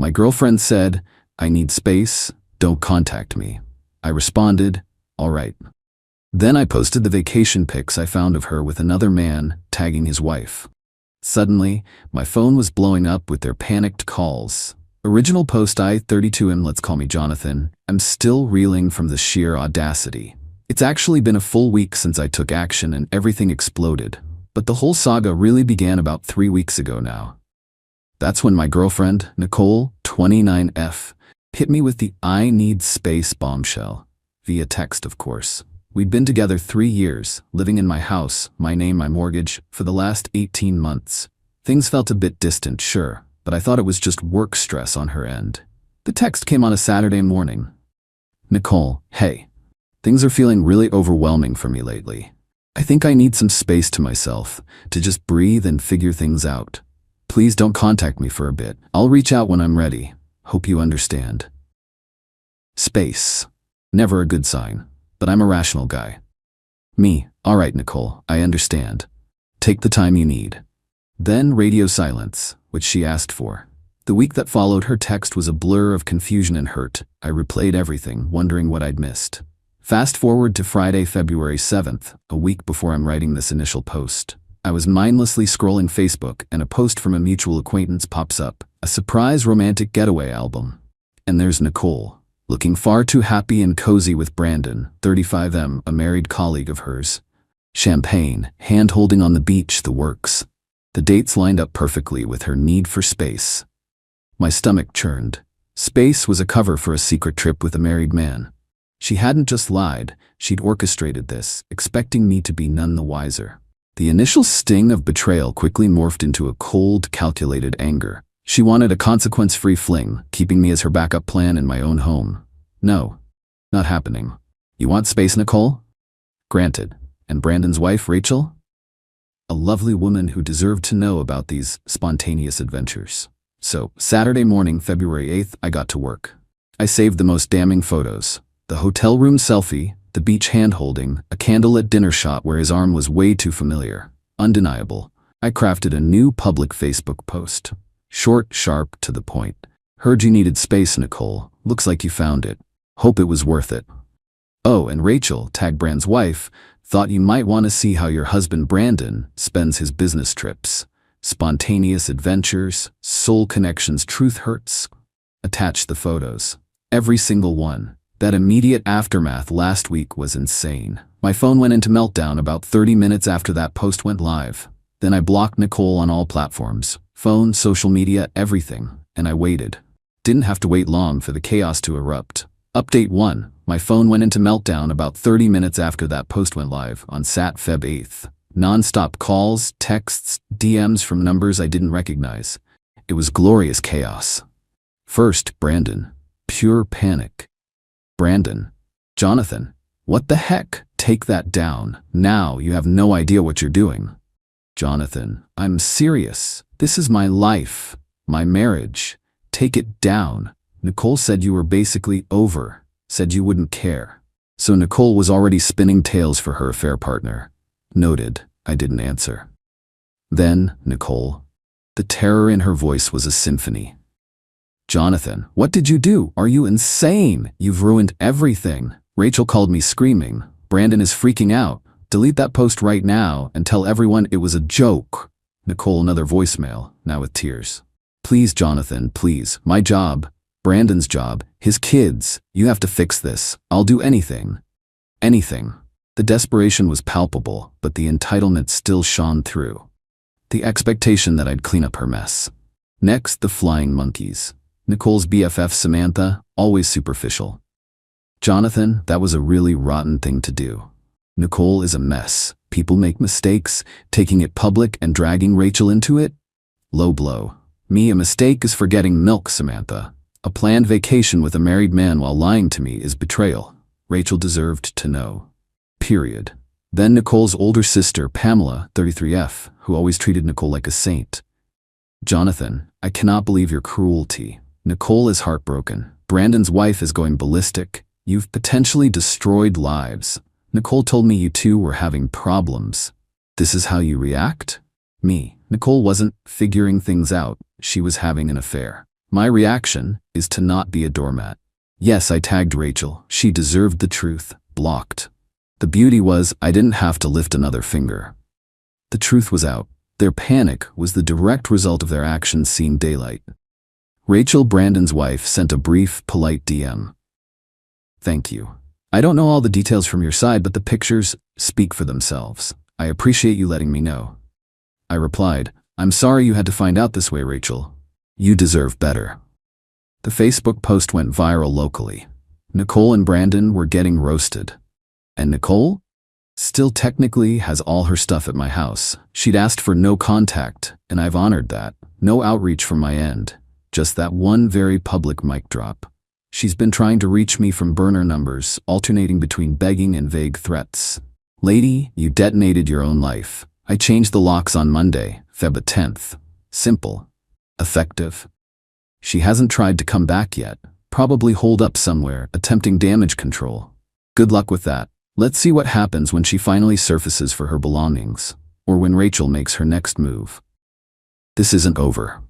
My girlfriend said, "I need space, don't contact me." I responded, "All right." Then I posted the vacation pics I found of her with another man, tagging his wife. Suddenly, my phone was blowing up with their panicked calls. Original post I 32M, let's call me Jonathan. I'm still reeling from the sheer audacity. It's actually been a full week since I took action and everything exploded. But the whole saga really began about 3 weeks ago now. That's when my girlfriend, Nicole, 29F, hit me with the "I need space" bombshell. Via text, of course. We'd been together 3 years, living in my house, my name, my mortgage, for the last 18 months. Things felt a bit distant, sure, but I thought it was just work stress on her end. The text came on a Saturday morning. "Nicole, hey. Things are feeling really overwhelming for me lately. I think I need some space to myself, to just breathe and figure things out. Please don't contact me for a bit. I'll reach out when I'm ready. Hope you understand." Space. Never a good sign. But I'm a rational guy. Me, "All right, Nicole, I understand. Take the time you need." Then radio silence, which she asked for. The week that followed her text was a blur of confusion and hurt. I replayed everything, wondering what I'd missed. Fast forward to Friday, February 7th, a week before I'm writing this initial post. I was mindlessly scrolling Facebook and a post from a mutual acquaintance pops up. A surprise romantic getaway album. And there's Nicole, looking far too happy and cozy with Brandon, 35M, a married colleague of hers. Champagne, hand-holding on the beach, the works. The dates lined up perfectly with her need for space. My stomach churned. Space was a cover for a secret trip with a married man. She hadn't just lied, she'd orchestrated this, expecting me to be none the wiser. The initial sting of betrayal quickly morphed into a cold, calculated anger. She wanted a consequence-free fling, keeping me as her backup plan in my own home. No, not happening. You want space, Nicole? Granted. And Brandon's wife, Rachel? A lovely woman who deserved to know about these spontaneous adventures. So, Saturday morning, February 8th, I got to work. I saved the most damning photos. The hotel room selfie, the beach hand-holding, a candlelit dinner shot where his arm was way too familiar. Undeniable. I crafted a new public Facebook post. Short, sharp, to the point. "Heard you needed space, Nicole. Looks like you found it. Hope it was worth it. Oh, and Rachel, tag Brand's wife, thought you might want to see how your husband Brandon spends his business trips. Spontaneous adventures, soul connections, truth hurts." Attach the photos. Every single one. That immediate aftermath last week was insane. My phone went into meltdown about 30 minutes after that post went live. Then I blocked Nicole on all platforms. Phone, social media, everything. And I waited. Didn't have to wait long for the chaos to erupt. Update 1. My phone went into meltdown about 30 minutes after that post went live on Sat Feb 8th. Non-stop calls, texts, DMs from numbers I didn't recognize. It was glorious chaos. First, Brandon. Pure panic. "Brandon. Jonathan. What the heck? Take that down. Now you have no idea what you're doing." "Jonathan. I'm serious. This is my life. My marriage. Take it down. Nicole said you were basically over. Said you wouldn't care." So Nicole was already spinning tales for her affair partner. Noted. I didn't answer. Then, Nicole. The terror in her voice was a symphony. "Jonathan, what did you do? Are you insane? You've ruined everything." Rachel called me screaming. "Brandon is freaking out. Delete that post right now and tell everyone it was a joke." Nicole, another voicemail, now with tears. "Please, Jonathan, please. My job. Brandon's job. His kids. You have to fix this. I'll do anything. Anything." The desperation was palpable, but the entitlement still shone through. The expectation that I'd clean up her mess. Next, the flying monkeys. Nicole's BFF Samantha, always superficial. "Jonathan, that was a really rotten thing to do. Nicole is a mess. People make mistakes, taking it public and dragging Rachel into it. Low blow. Me, a mistake is forgetting milk, Samantha. A planned vacation with a married man while lying to me is betrayal. Rachel deserved to know. Period." Then Nicole's older sister, Pamela, 33F, who always treated Nicole like a saint. "Jonathan, I cannot believe your cruelty. Nicole is heartbroken. Brandon's wife is going ballistic. You've potentially destroyed lives. Nicole told me you two were having problems. This is how you react?" Me. Nicole wasn't figuring things out. She was having an affair. My reaction is to not be a doormat. Yes, I tagged Rachel. She deserved the truth. Blocked. The beauty was I didn't have to lift another finger. The truth was out. Their panic was the direct result of their actions seeing daylight. Rachel, Brandon's wife, sent a brief, polite DM. Thank you. I don't know all the details from your side, but the pictures speak for themselves. I appreciate you letting me know. I replied, I'm sorry you had to find out this way, Rachel. You deserve better. The Facebook post went viral locally. Nicole and Brandon were getting roasted. And Nicole? Still technically has all her stuff at my house. She'd asked for no contact, and I've honored that. No outreach from my end. Just that one very public mic drop. She's been trying to reach me from burner numbers, alternating between begging and vague threats. Lady, you detonated your own life. I changed the locks on Monday, Feb 10th. Simple. Effective. She hasn't tried to come back yet. Probably holed up somewhere, attempting damage control. Good luck with that. Let's see what happens when she finally surfaces for her belongings, or when Rachel makes her next move. This isn't over.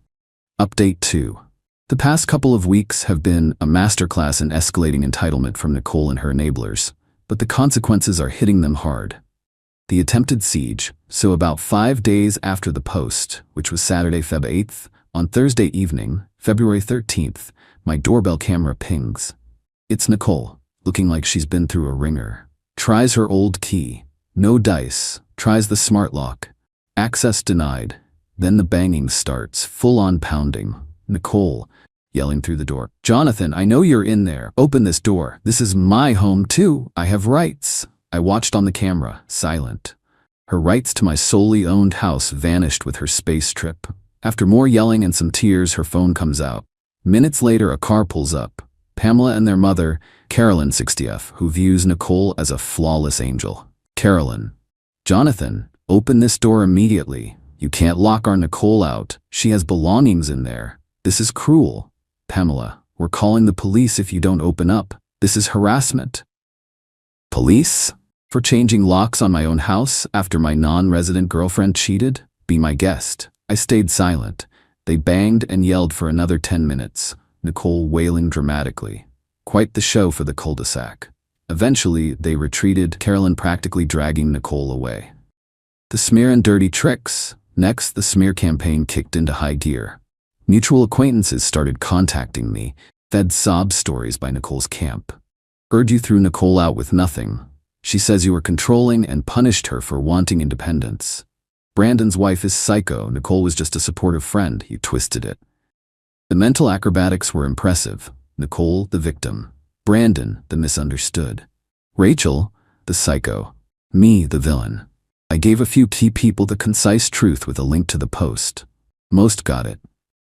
Update 2. The past couple of weeks have been a masterclass in escalating entitlement from Nicole and her enablers, but the consequences are hitting them hard. The attempted siege, so about 5 days after the post, which was Saturday, Feb 8th, on Thursday evening, February 13th, my doorbell camera pings. It's Nicole, looking like she's been through a ringer. Tries her old key. No dice. Tries the smart lock. Access denied. Then the banging starts, full-on pounding. Nicole, yelling through the door. Jonathan, I know you're in there. Open this door. This is my home too. I have rights. I watched on the camera, silent. Her rights to my solely owned house vanished with her space trip. After more yelling and some tears, her phone comes out. Minutes later, a car pulls up. Pamela and their mother, Carolyn 60F, who views Nicole as a flawless angel. Carolyn. Jonathan, open this door immediately. You can't lock our Nicole out. She has belongings in there. This is cruel. Pamela, we're calling the police if you don't open up. This is harassment. Police? For changing locks on my own house after my non-resident girlfriend cheated? Be my guest. I stayed silent. They banged and yelled for another 10 minutes. Nicole wailing dramatically. Quite the show for the cul-de-sac. Eventually, they retreated, Carolyn practically dragging Nicole away. The smear and dirty tricks. Next, the smear campaign kicked into high gear. Mutual acquaintances started contacting me, fed sob stories by Nicole's camp. Heard you threw Nicole out with nothing. She says you were controlling and punished her for wanting independence. Brandon's wife is psycho. Nicole was just a supportive friend. You twisted it. The mental acrobatics were impressive. Nicole, the victim. Brandon, the misunderstood. Rachel, the psycho. Me, the villain. I gave a few key people the concise truth with a link to the post. Most got it.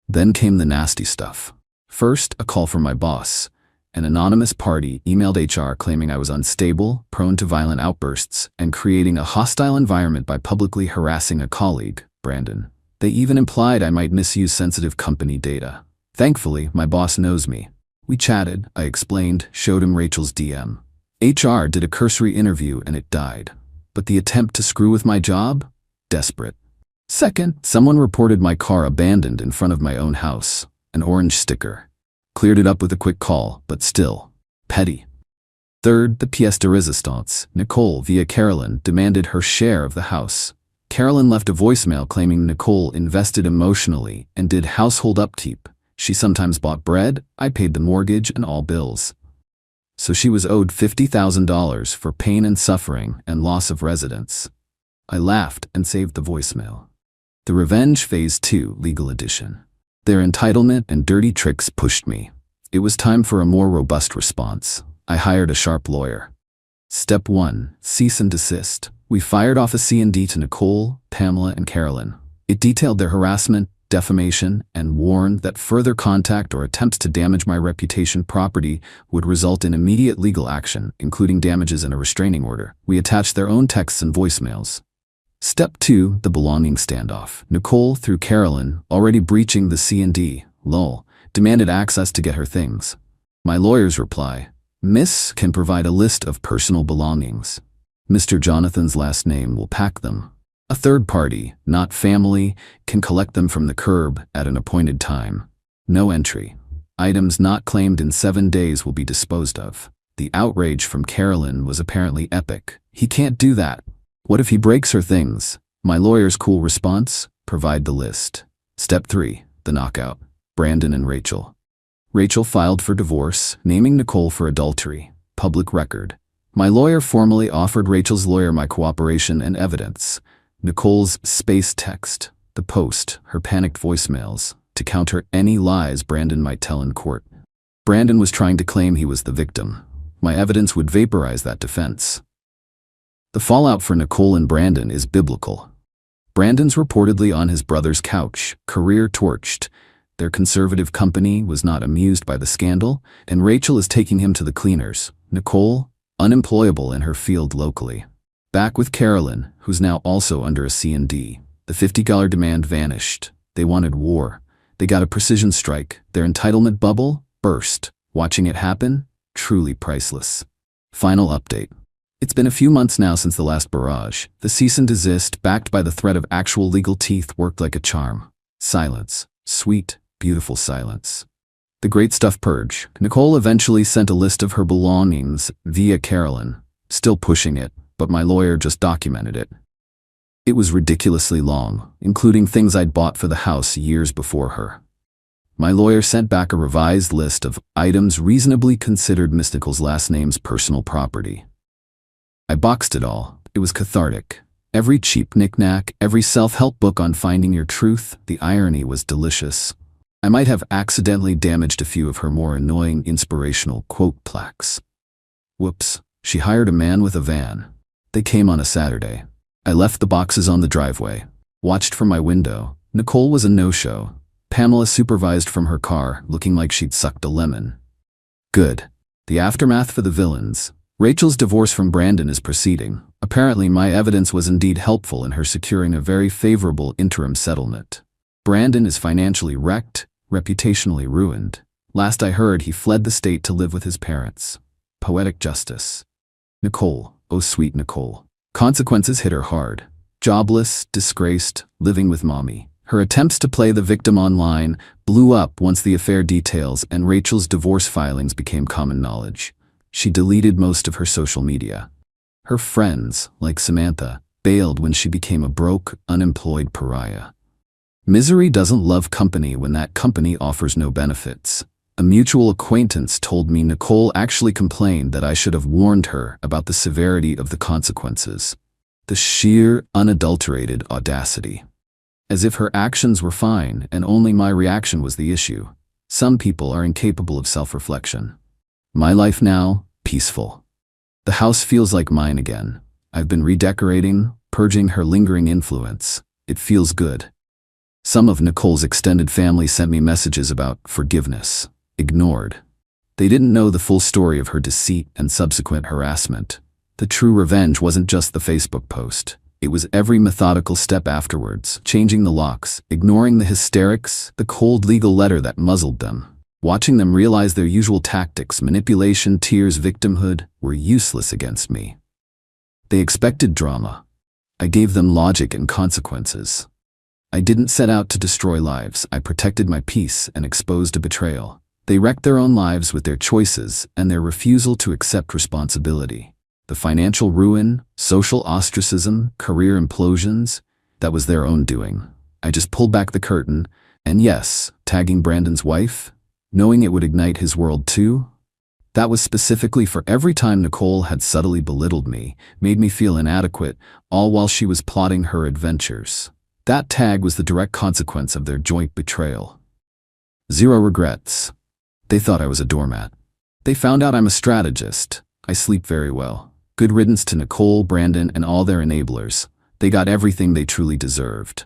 Then came the nasty stuff. First, a call from my boss. An anonymous party emailed HR claiming I was unstable, prone to violent outbursts, and creating a hostile environment by publicly harassing a colleague, Brandon. They even implied I might misuse sensitive company data. Thankfully, my boss knows me. We chatted, I explained, showed him Rachel's DM. HR did a cursory interview and it died. But the attempt to screw with my job? Desperate. Second, someone reported my car abandoned in front of my own house. An orange sticker. Cleared it up with a quick call, but still. Petty. Third, the pièce de résistance. Nicole, via Carolyn, demanded her share of the house. Carolyn left a voicemail claiming Nicole invested emotionally and did household upkeep. She sometimes bought bread, I paid the mortgage and all bills. So she was owed $50,000 for pain and suffering and loss of residence. I laughed and saved the voicemail. The Revenge Phase 2 Legal Edition. Their entitlement and dirty tricks pushed me. It was time for a more robust response. I hired a sharp lawyer. Step 1. Cease and desist. We fired off a C&D to Nicole, Pamela, and Carolyn. It detailed their harassment, defamation, and warned that further contact or attempts to damage my reputation property would result in immediate legal action, including damages and a restraining order. We attached their own texts and voicemails. Step 2. The belonging standoff. Nicole, through Carolyn, already breaching the C&D, demanded access to get her things. My lawyer's reply. Miss can provide a list of personal belongings. Mr. Jonathan's last name will pack them. A third party, not family, can collect them from the curb at an appointed time. No entry. Items not claimed in 7 days will be disposed of. The outrage from Carolyn was apparently epic. He can't do that. What if he breaks her things? My lawyer's cool response? Provide the list. Step 3. The knockout. Brandon and Rachel. Rachel filed for divorce, naming Nicole for adultery. Public record. My lawyer formally offered Rachel's lawyer my cooperation and evidence. Nicole's space text, the post, her panicked voicemails, to counter any lies Brandon might tell in court. Brandon was trying to claim he was the victim. My evidence would vaporize that defense. The fallout for Nicole and Brandon is biblical. Brandon's reportedly on his brother's couch, career torched. Their conservative company was not amused by the scandal, and Rachel is taking him to the cleaners. Nicole, unemployable in her field locally. Back with Carolyn, who's now also under a C&D. The $50 demand vanished. They wanted war. They got a precision strike. Their entitlement bubble burst. Watching it happen, truly priceless. Final update. It's been a few months now since the last barrage. The cease and desist, backed by the threat of actual legal teeth, worked like a charm. Silence. Sweet, beautiful silence. The great stuff purge. Nicole eventually sent a list of her belongings via Carolyn. Still pushing it, but my lawyer just documented it. It was ridiculously long, including things I'd bought for the house years before her. My lawyer sent back a revised list of items reasonably considered Miss Nicole's last name's personal property. I boxed it all. It was cathartic. Every cheap knick-knack, every self-help book on finding your truth, the irony was delicious. I might have accidentally damaged a few of her more annoying inspirational quote plaques. Whoops, she hired a man with a van. They came on a Saturday. I left the boxes on the driveway. Watched from my window. Nicole was a no-show. Pamela supervised from her car, looking like she'd sucked a lemon. Good. The aftermath for the villains. Rachel's divorce from Brandon is proceeding. Apparently my evidence was indeed helpful in her securing a very favorable interim settlement. Brandon is financially wrecked, reputationally ruined. Last I heard, he fled the state to live with his parents. Poetic justice. Nicole, oh sweet Nicole. Consequences hit her hard. Jobless, disgraced, living with mommy. Her attempts to play the victim online blew up once the affair details and Rachel's divorce filings became common knowledge. She deleted most of her social media. Her friends, like Samantha, bailed when she became a broke, unemployed pariah. Misery doesn't love company when that company offers no benefits. A mutual acquaintance told me Nicole actually complained that I should have warned her about the severity of the consequences. The sheer, unadulterated audacity. As if her actions were fine and only my reaction was the issue. Some people are incapable of self-reflection. My life now, peaceful. The house feels like mine again. I've been redecorating, purging her lingering influence. It feels good. Some of Nicole's extended family sent me messages about forgiveness. Ignored. They didn't know the full story of her deceit and subsequent harassment. The true revenge wasn't just the Facebook post. It was every methodical step afterwards, changing the locks, ignoring the hysterics, the cold legal letter that muzzled them. Watching them realize their usual tactics, manipulation, tears, victimhood, were useless against me. They expected drama. I gave them logic and consequences. I didn't set out to destroy lives. I protected my peace and exposed a betrayal. They wrecked their own lives with their choices and their refusal to accept responsibility. The financial ruin, social ostracism, career implosions, that was their own doing. I just pulled back the curtain, and yes, tagging Brandon's wife, knowing it would ignite his world too, that was specifically for every time Nicole had subtly belittled me, made me feel inadequate, all while she was plotting her adventures. That tag was the direct consequence of their joint betrayal. Zero regrets. They thought I was a doormat. They found out I'm a strategist. I sleep very well. Good riddance to Nicole, Brandon, and all their enablers. They got everything they truly deserved.